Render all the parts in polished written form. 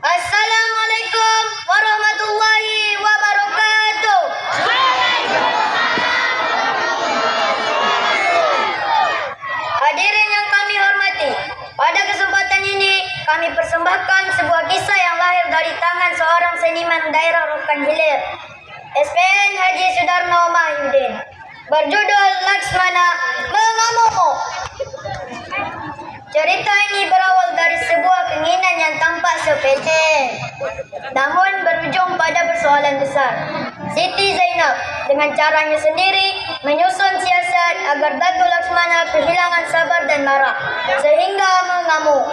Assalamualaikum warahmatullahi wabarakatuh. Hadirin yang kami hormati, pada kesempatan ini kami persembahkan sebuah kisah yang lahir dari tangan seorang seniman daerah Rokan Hilir, SPN Haji Sudarno Mahyudin, berjudul Laksmana Mengamuk. Cerita ini berawal dari sebuah keinginan yang tampak sepele, namun berujung pada persoalan besar. Siti Zainab dengan caranya sendiri menyusun siasat agar Datuk Laksmana kehilangan sabar dan marah, sehingga mengamuk.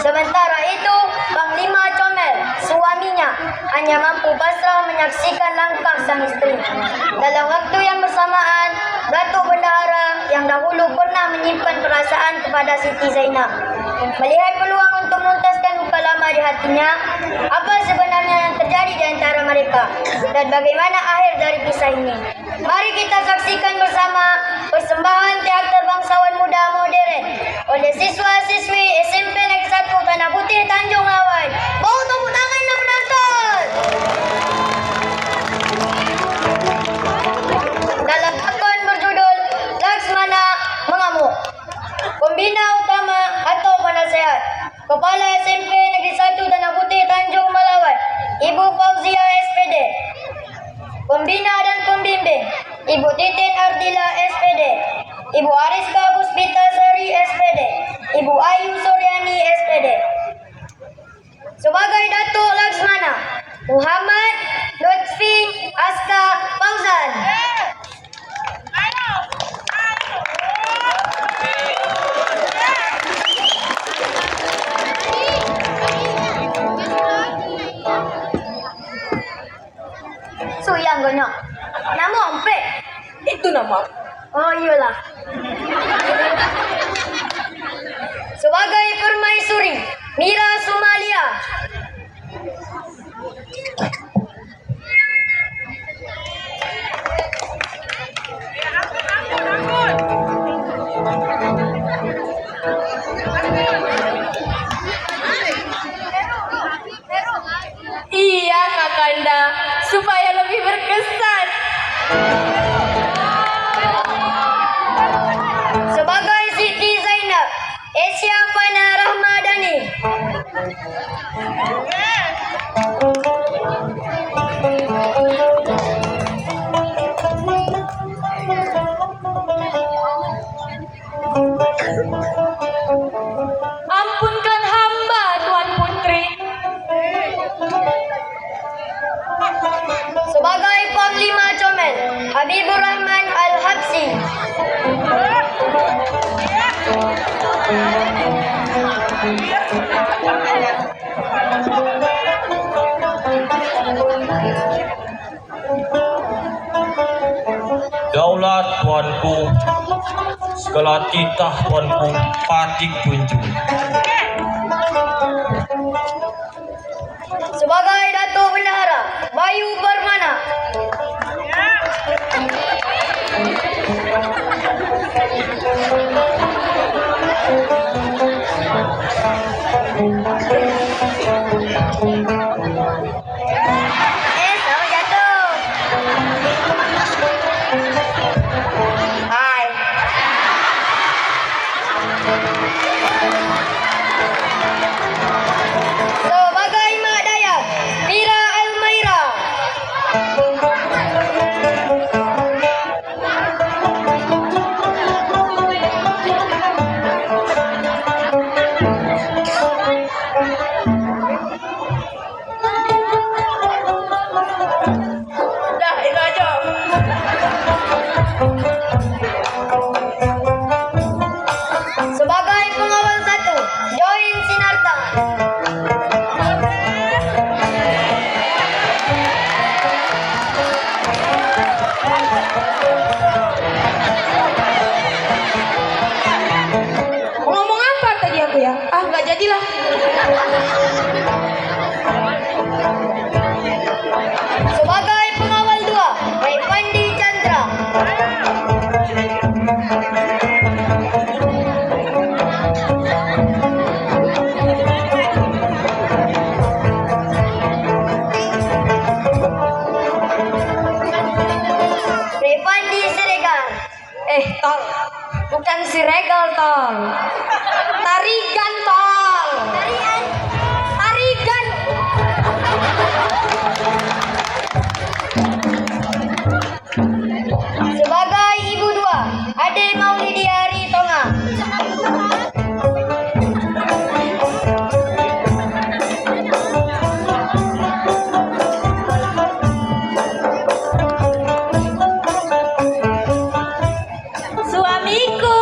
Sementara itu, Panglima Comel, suaminya, hanya mampu pasrah menyaksikan langkah sang istri. Dalam waktu yang bersamaan, Datuk Bendahara yang dahulu pernah menyimpan perasaan kepada Siti Zainab melihat peluang untuk menuntaskan luka lama di hatinya. Apa sebenarnya yang terjadi di antara mereka dan bagaimana akhir dari kisah ini? Mari kita saksikan bersama persembahan teater bangsawan muda modern oleh siswa-siswi SMP Negeri 1 Tanah Putih Tanjung Lawan. Mau tepuk tangan dan penonton. Dalam lakon berjudul Laksmana Mengamuk, pembina utama atau penasehat Kepala SMP Negeri 1 Tanah Putih Tanjung Melawat, Ibu Fauzia SPD. Pembina dan pembimbing, Ibu Titin Ardila SPD, Ibu Ariska Puspita Sari SPD, Ibu Ayu Suryani SPD. Sebagai Datuk Laksmana, Muhammad Lutfi Aska Fauzan. Suyang gonyok. Nama Ompe. Itu nama. Oh iyalah. Sebagai permaisuri, Mira Sumalia. Iya Kakanda, supaya lebih berkesan. Sebagai Siti Zainab, Asia Fana Rahmadani. Ampunkan hamba, Tuan Putri. Sebagai Panglima Comel, Habibur Rahman Al-Habsi. Daulat tuanku, segala titah tuanku patik kunjung. Sebagai Datuk Bendahara, Bayu Permana. Selamat jatuh. Hai. Sebagai Mak Dayak, Mira Almaira. Itilah. Sebagai pengawal 2, Raifandi Chandra. Raifandi Siregar. Tol. Bukan si regal, Tol. Tarigan, Tol. Tarigan. Sebagai ibu 2, Ade Maulidiari Tonga. Suamiku.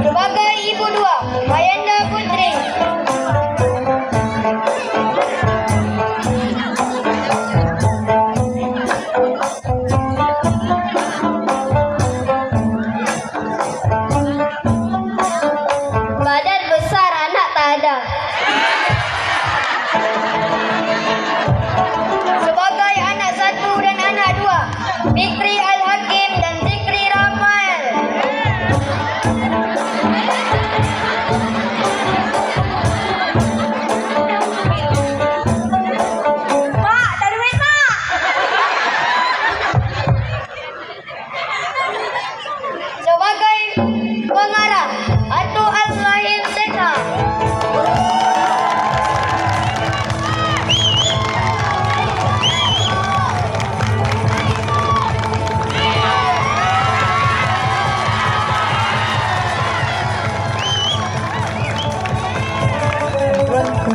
Sebagai ibu 2, Mayanda Putri. Badan besar, anak tak ada. Sebagai anak 1 dan anak 2, Fikri Al-Hakim dan Zikri Rafael. Pak, dari mana, Pak? Sebagai pengarah, Atu Al-Rahim Seka.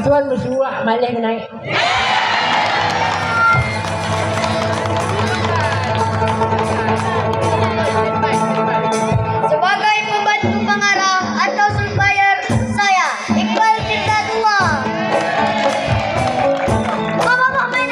Tuan bersuara malih naik. Sebagai pembantu pengarah atau supplier saya, Iqbal Cinta Tua. Abang main.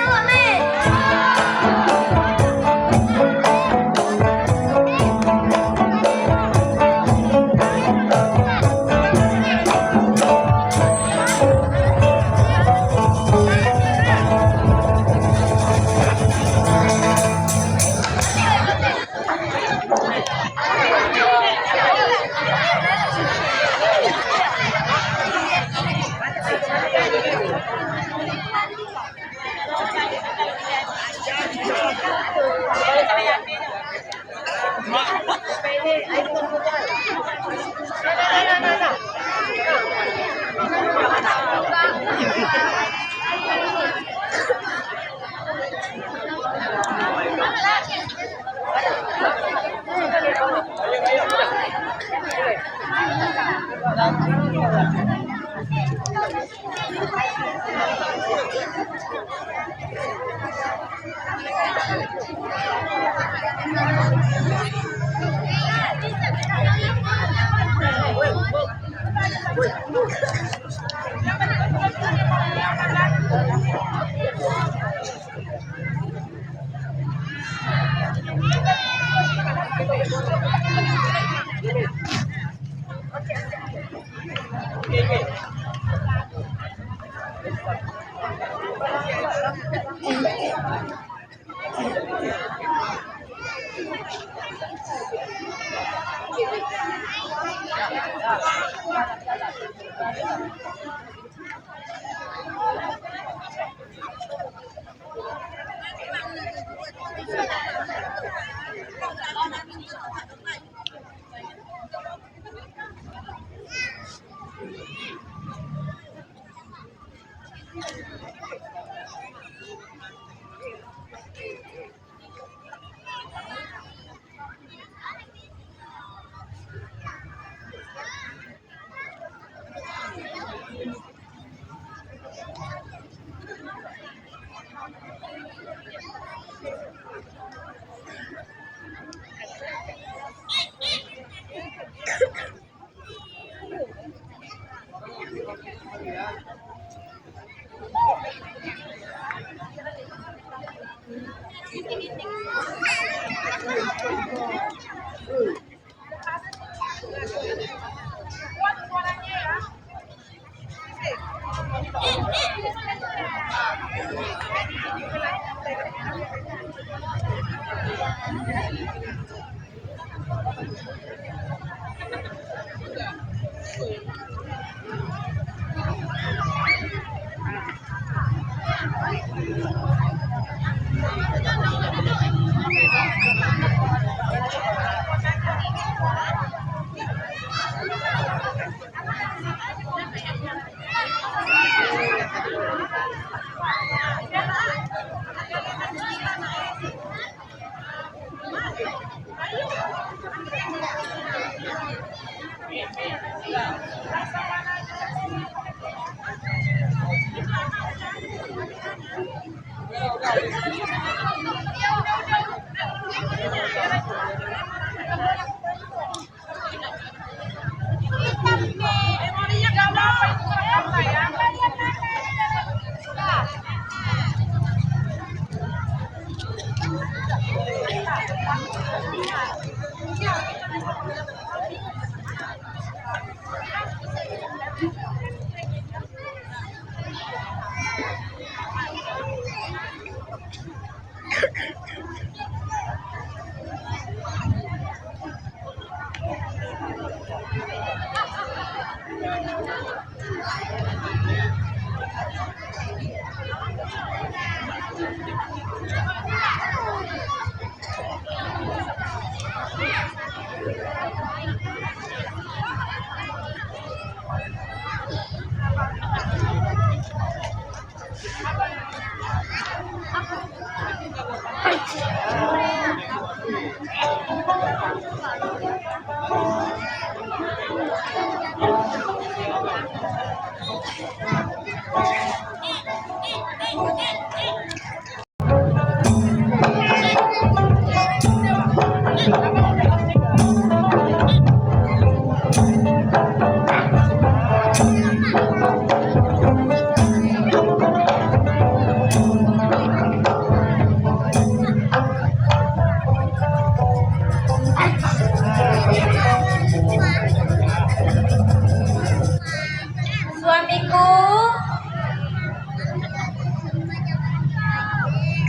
Suamiku,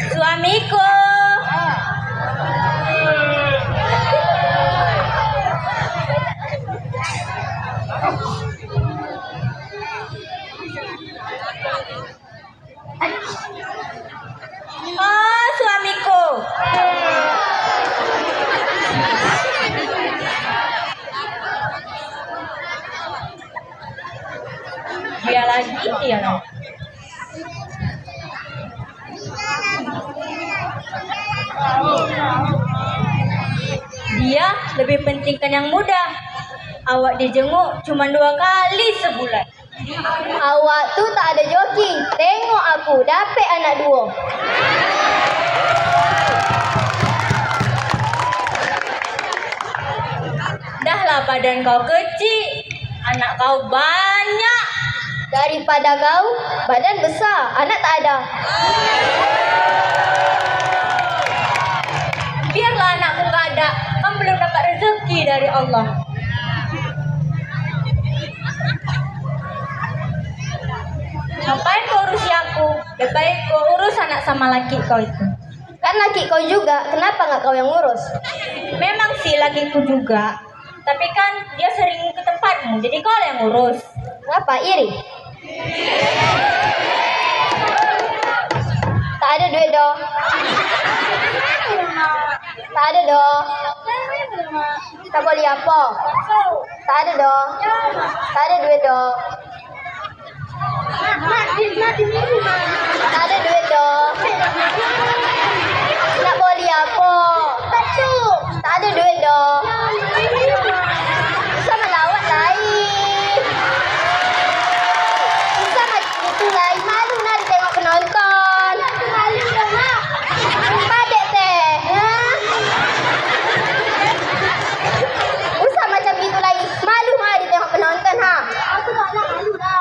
suamiku. Oh, suamiku. Dia lagi, dia lagi. Dia lebih pentingkan yang muda. Awak dijenguk cuma 2 kali sebulan. Awak tu tak ada joki. Tengok aku, dapat anak 2. Dahlah badan kau kecil, anak kau banyak. Daripada kau, badan besar, anak tak ada. Biarlah anakku gak ada, kan belum dapat rezeki dari Allah. Ngapain kau urusi aku? Lebih baik kau urus anak sama laki kau itu. Kan laki kau juga, kenapa nggak kau yang ngurus? Memang sih lakiku juga, tapi kan dia sering ke tempatmu, jadi kau yang ngurus. Ngapa iri? Tak ada duit doh. Tak ada doh. Tak boleh apa? Tak ada doh. Tak ada duit doh. Tak ada duit doh. Nak boleh apa? Tak ada duit doh. Bisa melawat lain. Bisa macam itu lain. Malu nak tengok penonton. Padek teh. Usah macam gitu lagi. Malu mah ditengok penonton ha. Aku tak nak malu dah.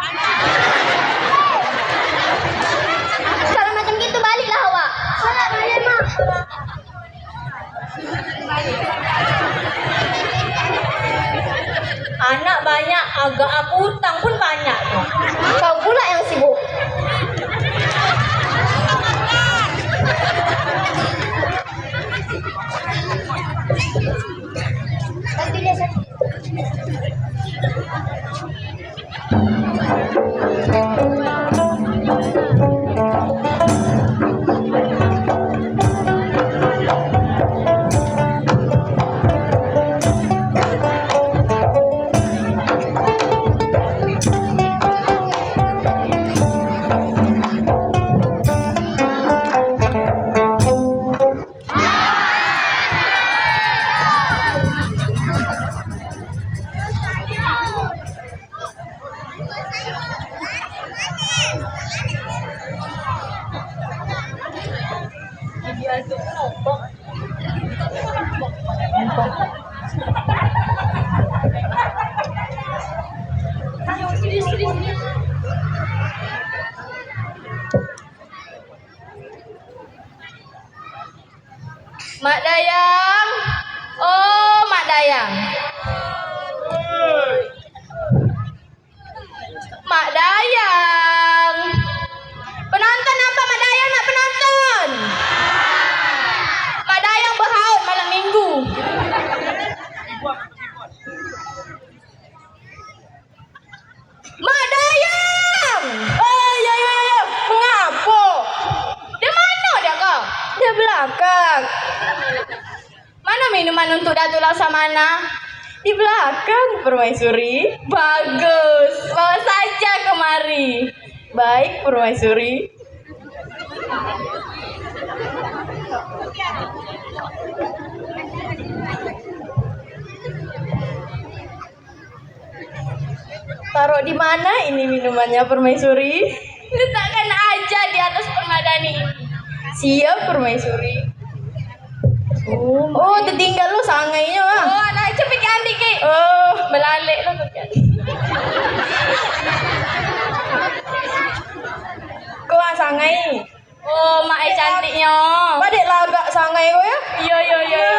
Kalau macam gitu baliklah awak. Salah balik mak. Anak banyak, agak aku hutang pun banyak tuh. Kau pula yang sibuk. Mak Dayang. Oh, Mak Dayang. Mak Dayang. Penonton apa Mak Dayang nak penonton? Mak Dayang berhaut malam minggu. Mak Dayang. Oh, ya. Mengapa? Dia mana dia kau? Dia belakang. Mana minuman untuk Datuk Laksamana? Di belakang, Permaisuri. Bagus. Bawa saja kemari. Baik, Permaisuri. Taruh di mana ini minumannya, Permaisuri? Letakkan aja di atas permadani. Siap, Permaisuri. Oh, tertinggal lo sangainya, Bang. Oh, nak cepet ambil ke. Oh, Melalek lah tu kan. kau sangai. Oh, mak ai cantiknya. Badek lagak sangai kau ya? Ya.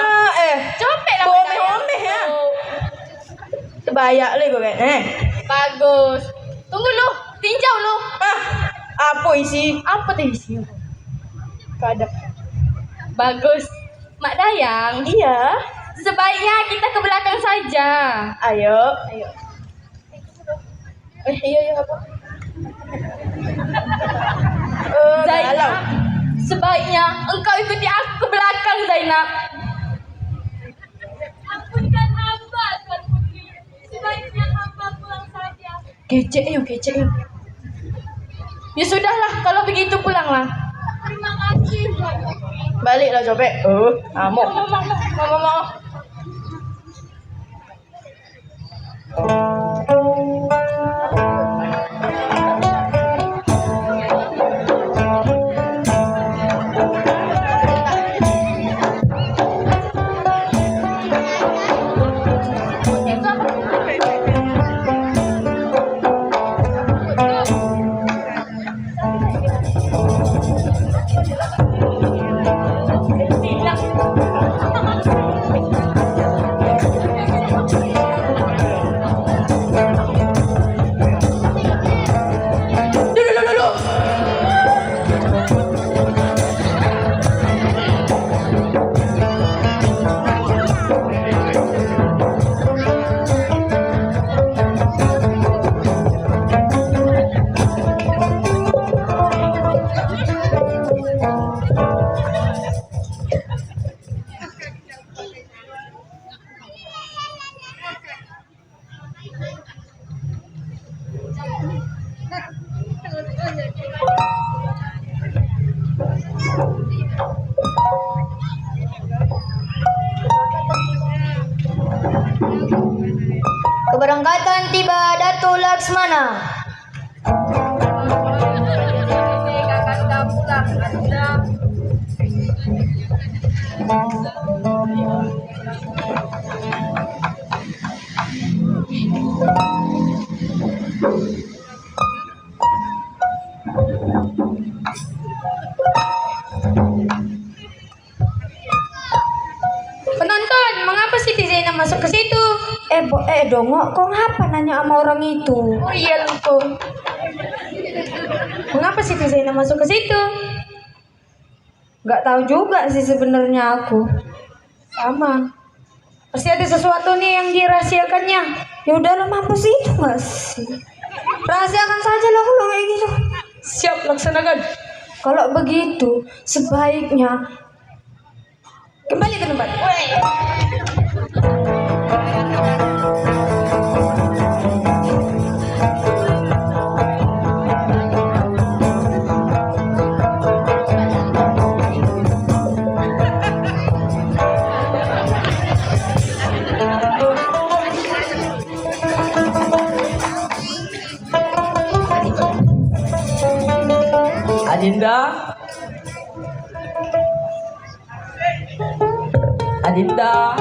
Copet lah. Omeh-omeh ya. Terbayak le kau kan? Bagus. Tunggu lu, tinjau lu. Apa isi? Apa tu isinya? Kada. Bagus. Mak Dayang, Iya. sebaiknya kita ke belakang saja. Ayo. Iya apa? Zainab, galau. sebaiknya engkau ikuti aku ke belakang, Zainab. Ampunkan hamba, Tuan Putri. Sebaiknya hamba pulang saja. Kecek yuk. Ya sudahlah, kalau begitu pulanglah. Terima kasih. Baliklah copet. Amok. Mau. Keberangkatan tiba Datuk Laksmana. Penonton, mengapa Siti Zainab masuk ke situ? Dongok, kau ngapa nanya sama orang itu? Oh iya lupa. Mengapa Siti Zainab masuk ke situ? Gak tahu juga sih sebenarnya aku. Sama. Pasti ada sesuatu nih yang dirahasiakannya. Ya udahlah, mampus itu nggak sih? Rahasiakan saja loh kalau kayak gitu. Siap, laksanakan. Kalau begitu, sebaiknya kembali ke tempat. Adinda.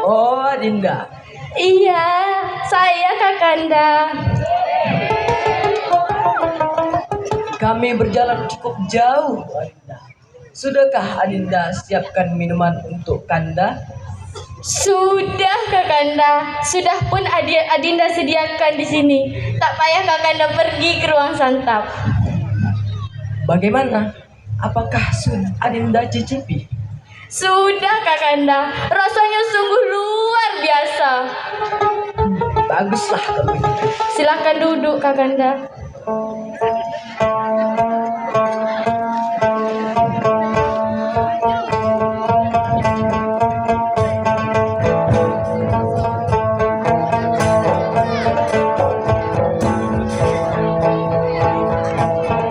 Oh, Adinda. Iya, saya Kakanda. Kami berjalan cukup jauh, Adinda. Sudahkah Adinda siapkan minuman untuk Kanda? Sudah Kakanda, sudah pun Adinda sediakan di sini. Tak payah Kakanda pergi ke ruang santap. Bagaimana? Apakah sudah Adinda cicipi? Sudah Kakanda, rasanya sungguh luar biasa. Baguslah kalau begitu. Silakan duduk Kakanda.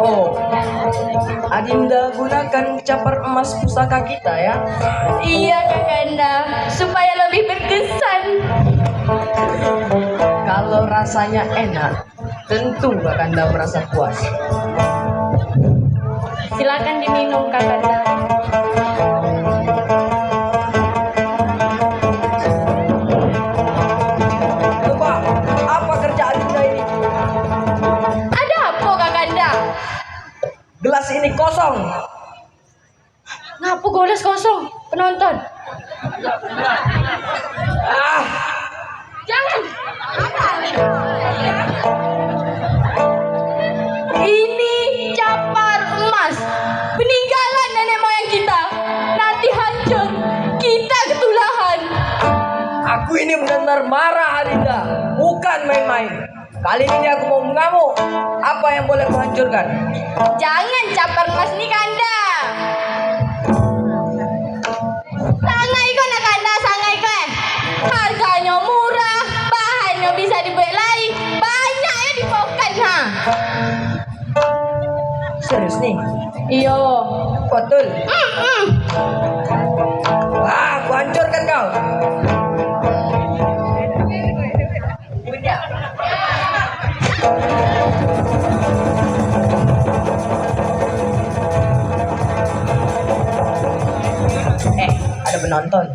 Oh, Adinda gunakan capar emas pusaka kita ya. Iya Kakanda, supaya lebih berkesan. Kalau rasanya enak, tentu Kakanda merasa puas. Silakan diminum Kakanda. Coba, apa kerja Adinda ini? Ada apa Kakanda? Gelas ini kosong. Ngapa gelas kosong? Penonton. Ah, Jangan. Ini capar emas. Peninggalan nenek moyang kita. Nanti hancur. Kita ketulahan. aku ini benar-benar marah Adinda. Bukan main-main. Kali ini aku mau mengamuk. Apa yang boleh kuhancurkan? Jangan capar emas ni Kanda. Sangai ko na Kanda, sangai ko eh. Harganya murah, bahannya bisa dibuat lain, banyak yang dipokan ha. Serius nih? Iyo. Betul. Wah, aku hancurkan kau. Ada penonton.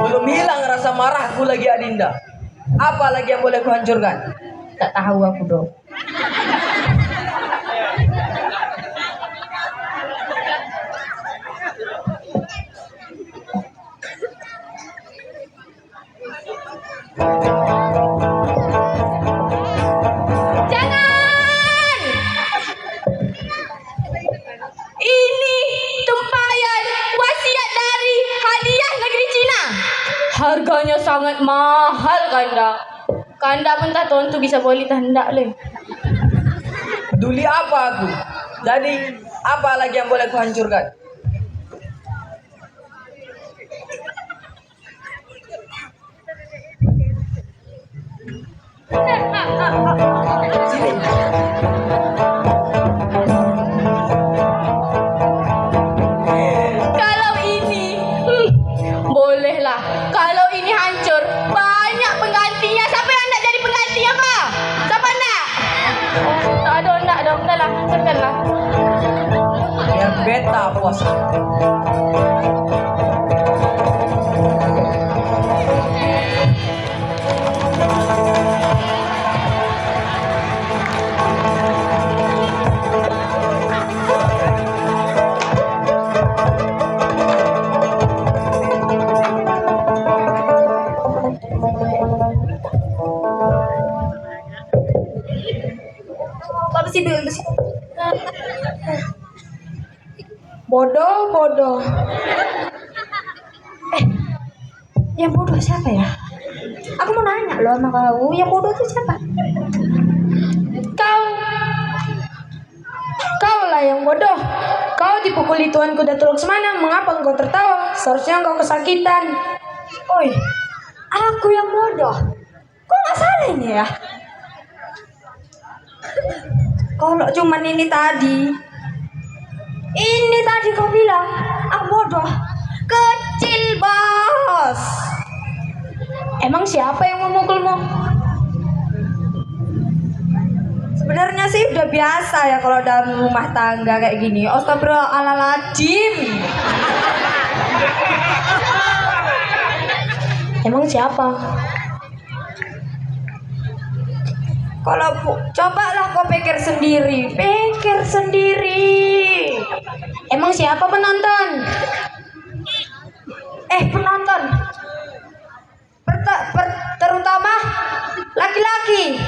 Belum hilang rasa marahku lagi Adinda. Apa lagi yang boleh kuhancurkan? Tak tahu aku dong. Jangan! Ini tempayan wasiat dari hadiah negeri Cina. Harganya sangat mahal Kanda. Kanda pun tak tahu tu bisa boleh tak hendak le. Peduli apa aku? Jadi apa lagi yang boleh kuhancurkan? Sini. Kalau ini, bolehlah. Kalau ini hancur, banyak penggantinya. Siapa yang nak jadi penggantinya kah? Siapa nak? Oh, tak ada, nak dong. Dah lah, hancurkanlah. Biar beta puas. Apa sih dulu sih? Bodoh. Yang bodoh siapa ya? Aku mau nanya loh sama kau, yang bodoh itu siapa? Kau lah yang bodoh. Kau dipukuli tuanku Datuk Laksmana. Mengapa engkau tertawa? Seharusnya engkau kesakitan. Oi, aku yang bodoh. Kok nggak salah ini ya? Kalau cuman ini tadi kau bilang aku bodoh. Kecil bos. Emang siapa yang memukulmu? Sebenarnya sih udah biasa ya kalau dalam rumah tangga kayak gini. Astagfirullahaladzim. Emang siapa? Cobalah kau pikir sendiri. Emang siapa penonton? Penonton. Terutama laki-laki.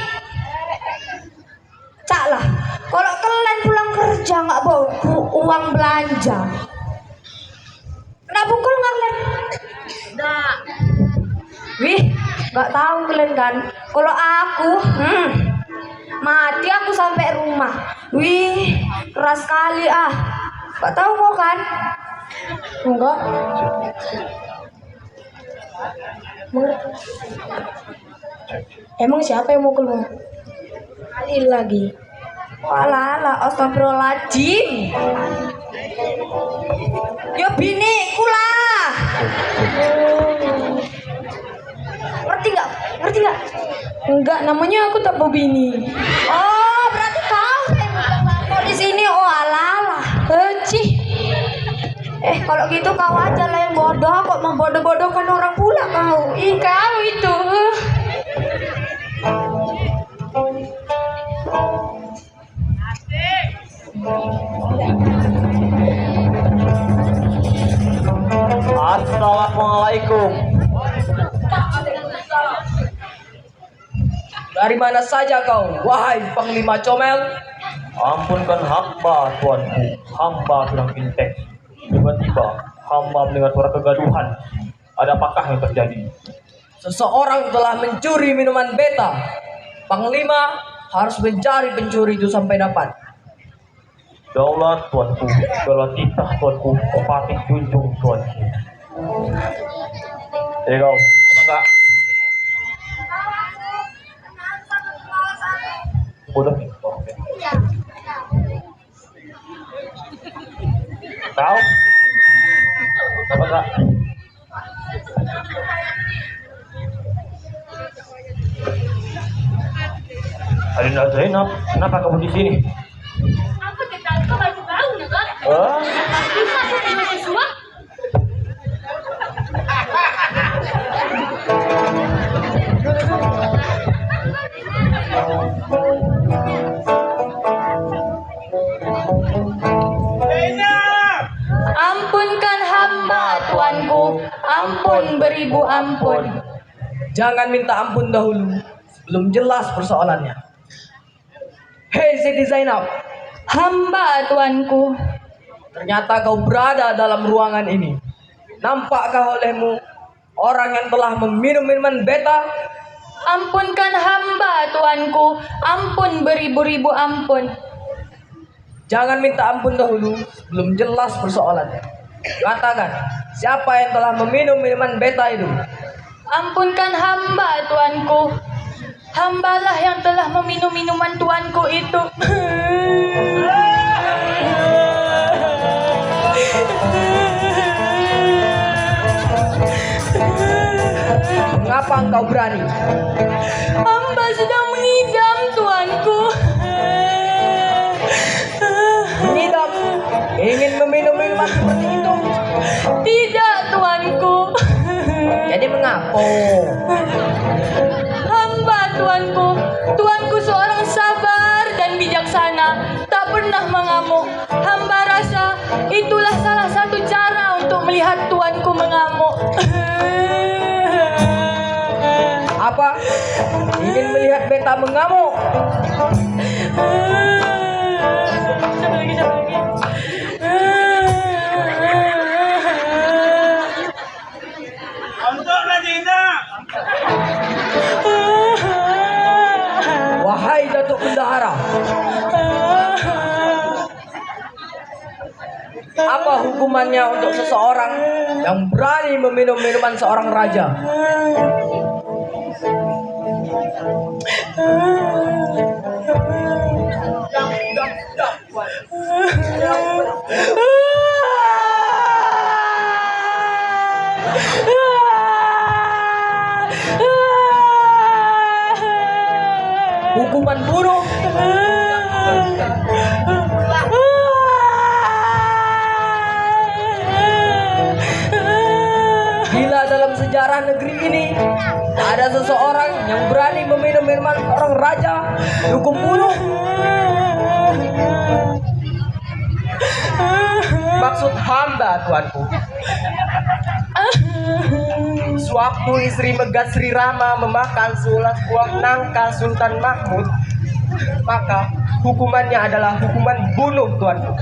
Cak lah. Kalau kalian pulang kerja nggak bawa uang belanja, kenapa pukul kalian? Wih, nggak tahu kalian kan? Kalau aku, mati aku sampai rumah. Wih, keras sekali ah. Nggak tahu kok kan? Enggak. Emang siapa yang mukul? Kali lagi. Walah, astagfirullahaladzim. Yo bini, kulah. Ngerti nggak? Enggak, namanya aku tak bini. Oh, berarti kau di sini. Oh, alah. Cih. Kalau gitu kau aja lah yang bodoh, kok membodoh-bodohkan orang pula kau. Ih, kau itu. Assalamualaikum. Dari mana saja kau, wahai Panglima Comel? Ampunkan hamba, tuanku. Hamba sedang inteks. Tiba-tiba hamba mendengar suara kegaduhan. Ada apakah yang terjadi? Seseorang telah mencuri minuman beta. Panglima harus mencari pencuri itu sampai dapat. Daulat tuanku, segala titah tuanku, Patih junjung tuanku. Kau, enggak? Bodoh nih. Kau? Apa enggak? Alina Zainab, kenapa kamu di sini? Aku tidak kau baju bau nak. Hah? Bisa saya terima sesuatu? Ampunkan hamba, tuanku. Ampun beribu ampun. Jangan minta ampun dahulu, belum jelas persoalannya. Hei Siti Zainab, Hamba, tuanku. ternyata kau berada dalam ruangan ini. Nampakkah olehmu orang yang telah meminum minuman beta? Ampunkan hamba, tuanku. Ampun beribu-ribu ampun. Jangan minta ampun dahulu, belum jelas persoalannya. Katakan, siapa yang telah meminum minuman beta itu? Ampunkan hamba, tuanku. Hambalah yang telah meminum minuman tuanku itu. Mengapa engkau berani? Hamba sedang mengidam, tuanku. Mengidam? Ingin meminum minuman seperti itu? Tidak, tuanku. Jadi mengapa? Hamba, tuanku. Tuanku seorang sabar dan bijaksana, tak pernah mengamuk. Hamba rasa itulah salah satu cara untuk melihat tuanku mengamuk. Apa? Ingin melihat beta mengamuk? Siapa lagi? Wahai Datuk Bendahara, apa hukumannya untuk seseorang yang berani meminum minuman seorang raja? Hukuman bunuh. Bila dalam sejarah negeri ini ada seseorang yang berani meminum minuman orang raja hukum bunuh. Maksud hamba, tuanku. Sewaktu istri Megah Sri Rama memakan sebelas buah nangka Sultan Mahmud, maka hukumannya adalah hukuman bunuh, tuanku.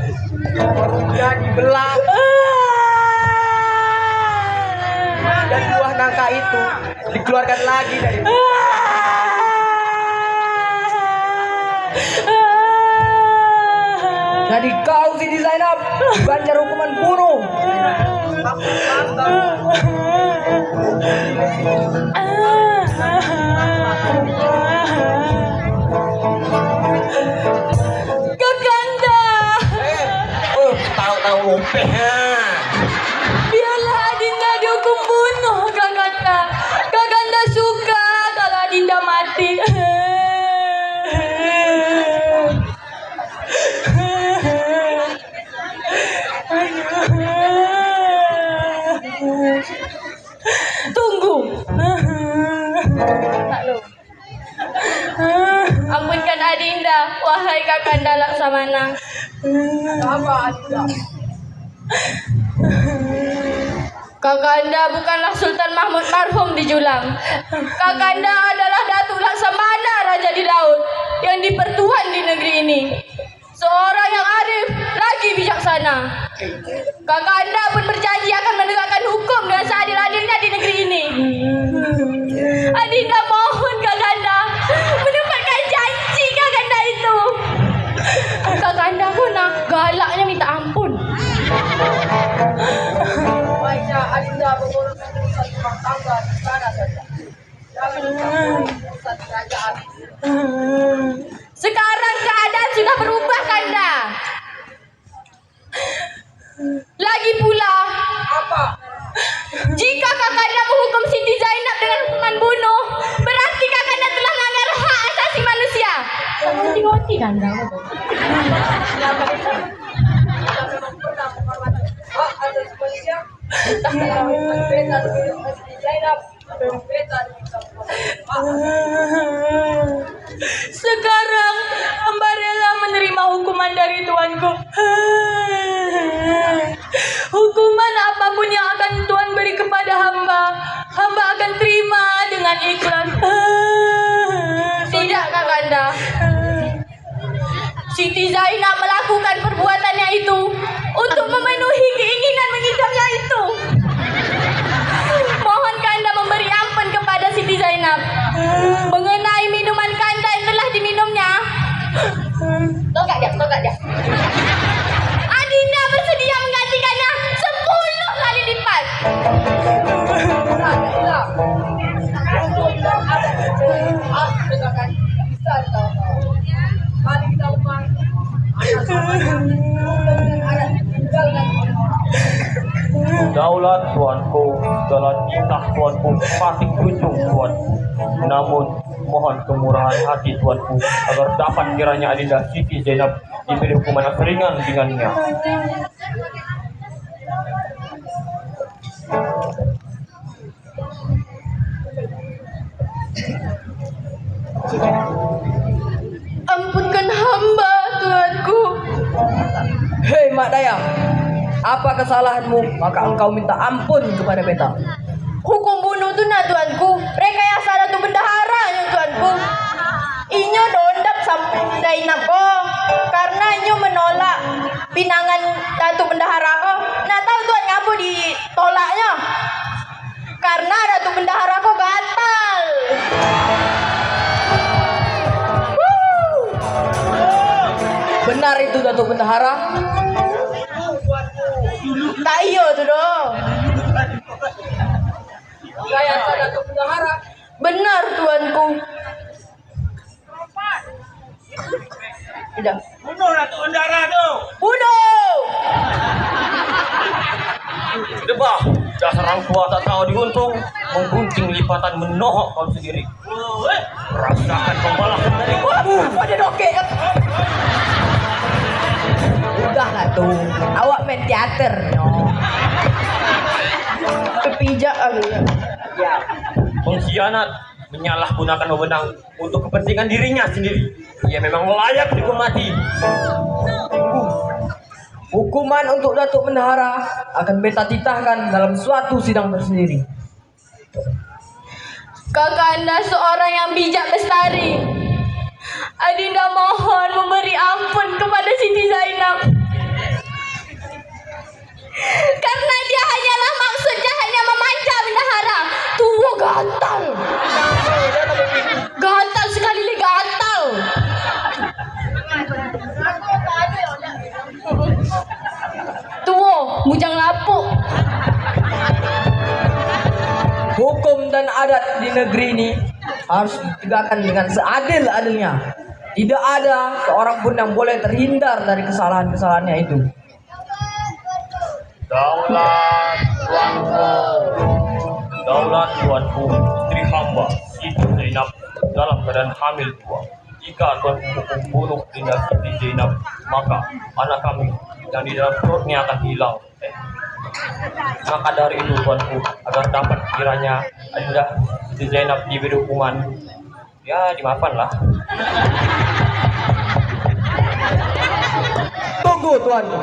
Perutnya dibelah dan buah nangka itu dikeluarkan lagi dari jadi kau Siti Zainab dibanjar hukuman bunuh. Kakanda, Tahu-tahu lopeh. biarlah Adinda dihukum bunuh, Kakanda. Kakanda suka kalau Adinda mati. Tunggu. Ampunkan Adinda, wahai Kakanda Laksamana. Kakanda bukanlah Sultan Mahmud marhum di Julang. Kakanda adalah Datuk Laksamana Raja di Laut yang dipertuhan di negeri ini. Seorang yang arif lagi bijaksana. Kakanda pun berjanji akan menegakkan hukum dengan seadil-adilnya di negeri ini. Adinda mohon Kakanda menepatkan janji Kakanda itu. Kakanda pun galaknya minta ampun. Baiknya Adinda menguruskan urusan rumah tangga di sana saja. Jangan mencampuri urusan kerajaan. Sekarang keadaan sudah berubah, Kanda. Lagi pula, Apa? jika Kakanda menghukum Siti Zainab dengan hukuman bunuh, berarti Kakanda telah melanggar hak asasi manusia. Ngerti-ngerti, Kanda. Hak asasi manusia. Berbeda dengan Siti Zainab. Berbeda dengan Sekarang hamba rela menerima hukuman dari tuanku. Hukuman apapun yang akan Tuhan beri kepada hamba, hamba akan terima dengan ikhlas. Tidak, Kakanda. Siti Zainab melakukan perbuatannya itu untuk memenuhi keinginan mengidamnya itu. Mohon Kanda memberi ampun kepada Siti Zainab mengenai minuman Kanda yang telah diminumnya. Togak dia. Adinda bersedia menggantikannya 10 kali lipat. Daulat tuanku, segala titah tuanku pasti kunjung tuanku. Namun mohon kemurahan hati tuanku agar dapat kiranya Adinda Siti Zainab diberi hukuman yang ringan dengannya. Ampunkan hamba, tuanku. Hei Mak Dayang, apa kesalahanmu? Maka engkau minta ampun kepada beta. Hukum bunuh tu nak tuanku. Rekayasa Datuk Bendahara nya tuanku. Inyo dondap sampai Zainab ko karena inyo menolak pinangan Datuk Bendahara ko. Nak tahu tuan ngapa ditolaknya? Karena Datuk Bendahara ko batal. Benar itu Datuk Bendahara? Tak iyo tu doh. Rekayasa Datuk Bendahara. Benar tuanku. Tidak. Bunuh Datuk Bendahara tu. Bunuh. Debah, dasar orang tua tak tahu diuntung, menggunting lipatan menohok kau sendiri. Rasakan pembalasan dariku. Pada dokek. Udahlah tuh, awak main teater. Kepijak aku. Pengkhianat menyalahgunakan wewenang untuk kepentingan dirinya sendiri. Ia memang layak dihukum mati. Hukuman untuk Datuk Bendahara akan beta titahkan dalam suatu sidang tersendiri. Kakanda seorang yang bijak bestari. Adinda mohon memberi ampun kepada Siti Zainab. Karena dia hanyalah maksud jahatnya memanca bendahara. Tua gatal. Gatal sekali lagi gatal. Tua, mujang lapuk. Hukum dan adat di negeri ini harus ditegakkan dengan seadil-adilnya. Tidak ada seorang pun yang boleh terhindar dari kesalahan-kesalahannya itu. Daulat tuanku, daulat tuanku, istri hamba Siti Zainab dalam keadaan hamil tua. Jika tuanku hukum bunuh Dinda Siti Zainab, maka anak kami yang di dalam perutnya akan hilang. Maka dari itu tuanku, agar dapat kiranya Dinda Siti Zainab diberi hukuman, ya dimaafkan lah. Tunggu tuanku.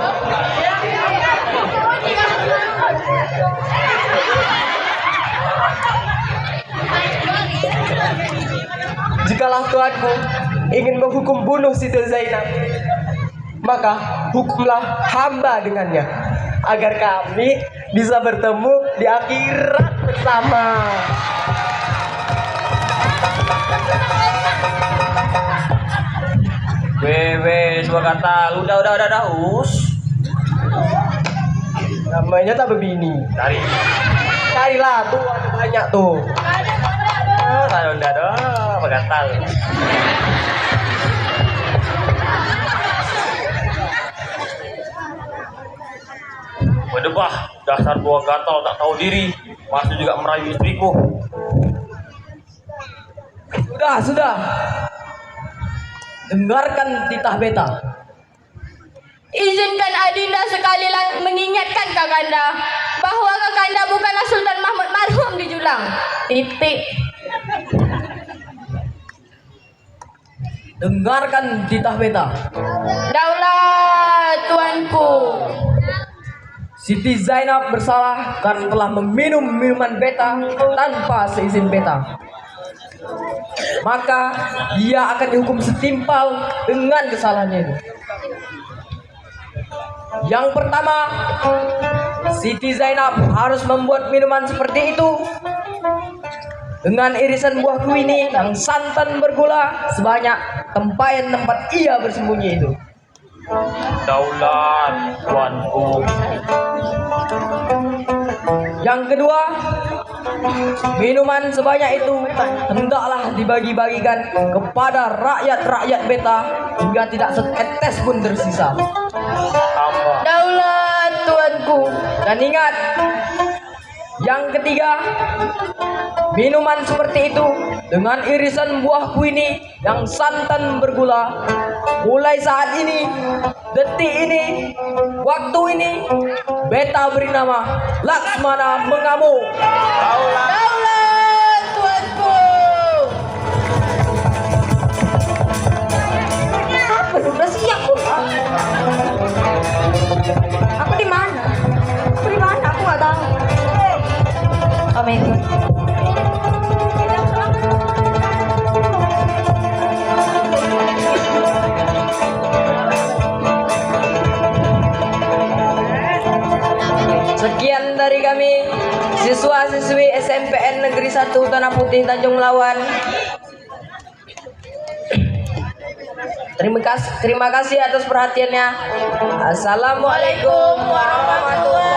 Jikalau tuanku ingin menghukum bunuh Siti Zainab, maka hukumlah hamba dengannya, agar kami bisa bertemu di akhirat bersama. Wewe, dua kata, udah, us. Namanya tak berbini. Carilah tuh, ada banyak tuh. Udah, bagatal. Berdebah, dasar tua gatal tak tahu diri, masih juga merayu istriku. Sudah. Dengarkan titah beta. Izinkan Adinda sekali lagi mengingatkan Kakanda bahwa Kakanda bukanlah Sultan Mahmud marhum di Julang. Titik. Dengarkan titah beta. Daulat tuanku. Siti Zainab bersalah karena telah meminum minuman beta tanpa seizin beta. Maka dia akan dihukum setimpal dengan kesalahannya itu. Yang pertama, Siti Zainab harus membuat minuman seperti itu dengan irisan buah kuini yang santan bergula sebanyak tempayan tempat ia bersembunyi itu. Daulat tuanku. Yang kedua, minuman sebanyak itu hendaklah dibagi-bagikan kepada rakyat-rakyat beta hingga tidak setetes pun tersisa. Hamba. Daulat tuanku. Dan ingat, yang ketiga, minuman seperti itu dengan irisan buah kuini yang santan bergula, mulai saat ini, detik ini, waktu ini, beta beri nama Laksmana Mengamuk. Daulat tuanku. Apa sudah siap pun? Aku di mana? Aku nggak tahu. Amin. Sekian dari kami, siswa-siswi SMPN Negeri 1 Tanah Putih Tanjung Lawan. Terima kasih atas perhatiannya. Assalamualaikum warahmatullahi